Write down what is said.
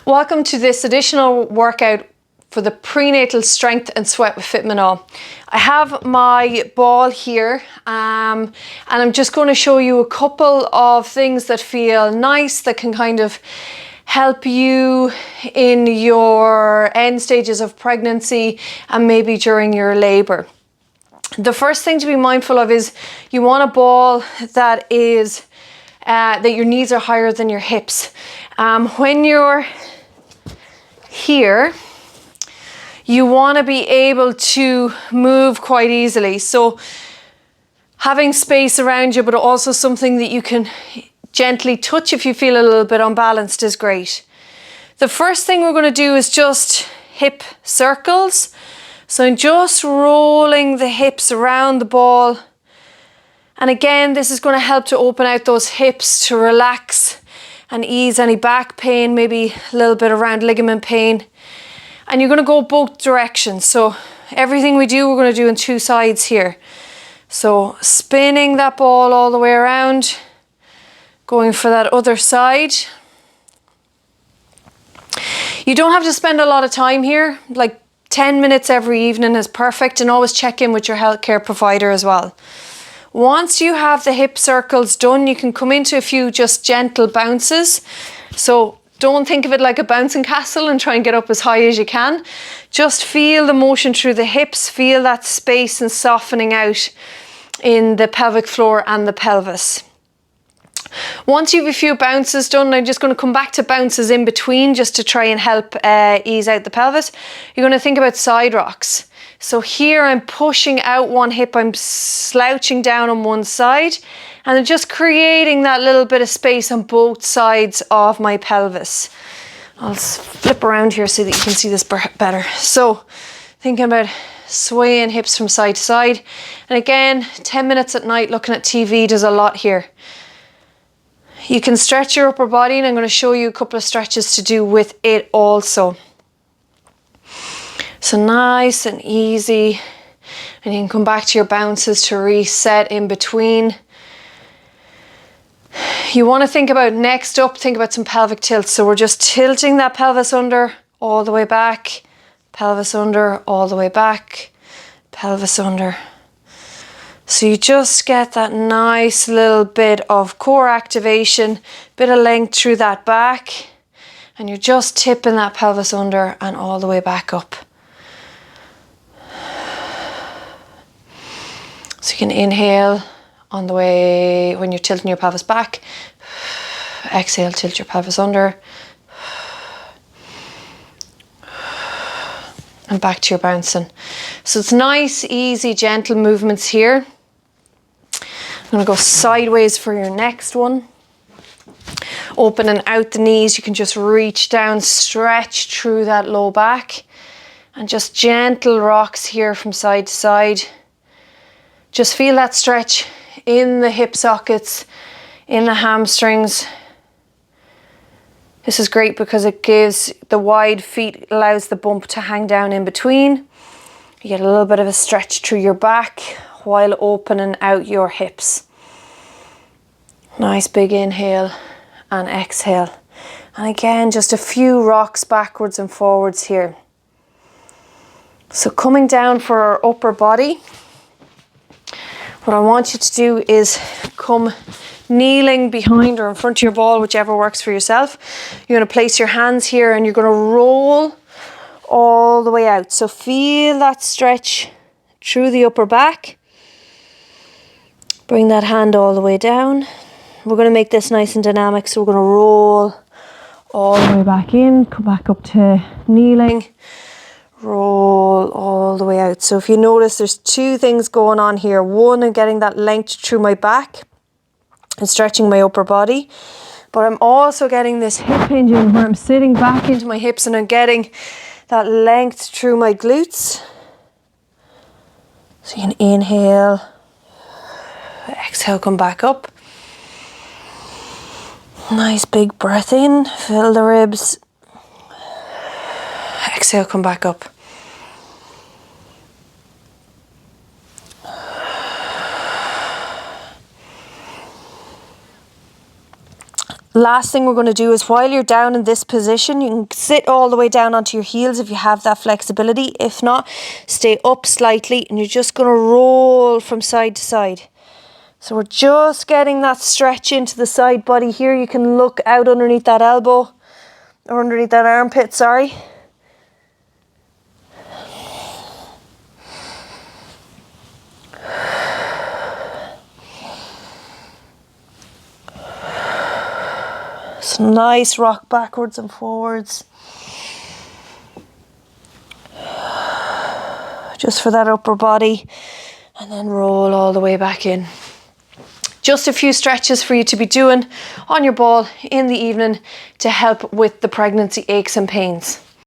Welcome to this additional workout for the prenatal strength and sweat with Fit Mna. I have my ball here and I'm just going to show you a couple of things that feel nice that can kind of help you in your end stages of pregnancy and maybe during your labor. The first thing to be mindful of is you want a ball that is that your knees are higher than your hips. When you're here, you want to be able to move quite easily. So having space around you, but also something that you can gently touch if you feel a little bit unbalanced is great. The first thing we're going to do is just hip circles. So I'm just rolling the hips around the ball. And again, this is going to help to open out those hips, to relax and ease any back pain, maybe a little bit around ligament pain. And you're going to go both directions. So everything we do, we're going to do on two sides here. So spinning that ball all the way around, going for that other side. You don't have to spend a lot of time here, like 10 minutes every evening is perfect, and always check in with your healthcare provider as well. Once you have the hip circles done, you can come into a few just gentle bounces. So don't think of it like a bouncing castle and try and get up as high as you can. Just feel the motion through the hips, feel that space and softening out in the pelvic floor and the pelvis. Once you have a few bounces done, I'm just going to come back to bounces in between just to try and help ease out the pelvis. You're going to think about side rocks. So here I'm pushing out one hip, I'm slouching down on one side, and I'm just creating that little bit of space on both sides of my pelvis. I'll flip around here so that you can see this better. So thinking about swaying hips from side to side. And again, 10 minutes at night looking at TV does a lot here. You can stretch your upper body, and I'm going to show you a couple of stretches to do with it also. So nice and easy, and you can come back to your bounces to reset in between. You want to think about next up, think about some pelvic tilts. So we're just tilting that pelvis under, all the way back, pelvis under, all the way back, pelvis under. So you just get that nice little bit of core activation, bit of length through that back, and you're just tipping that pelvis under and all the way back up. So you can inhale on the way when you're tilting your pelvis back. Exhale, tilt your pelvis under. And back to your bouncing. So it's nice, easy, gentle movements here. I'm going to go sideways for your next one. Opening out the knees, you can just reach down, stretch through that low back. And just gentle rocks here from side to side. Just feel that stretch in the hip sockets, in the hamstrings. This is great because it gives the wide feet, allows the bump to hang down in between. You get a little bit of a stretch through your back while opening out your hips. Nice big inhale and exhale. And again, just a few rocks backwards and forwards here. So coming down for our upper body. What I want you to do is come kneeling behind or in front of your ball, whichever works for yourself. You're going to place your hands here and you're going to roll all the way out. So feel that stretch through the upper back. Bring that hand all the way down. We're going to make this nice and dynamic, so we're going to roll all the way back in, come back up to kneeling. Roll all the way out. So if you notice, there's two things going on here. One, I'm getting that length through my back and stretching my upper body. But I'm also getting this hip hinging where I'm sitting back into my hips and I'm getting that length through my glutes. So you can inhale, exhale, come back up. Nice big breath in, fill the ribs. Exhale, come back up. Last thing we're going to do is, while you're down in this position, you can sit all the way down onto your heels if you have that flexibility. If not, stay up slightly and you're just going to roll from side to side. So we're just getting that stretch into the side body here. You can look out underneath that elbow, or underneath that armpit, sorry. So nice rock backwards and forwards. Just for that upper body, and then roll all the way back in. Just a few stretches for you to be doing on your ball in the evening to help with the pregnancy aches and pains.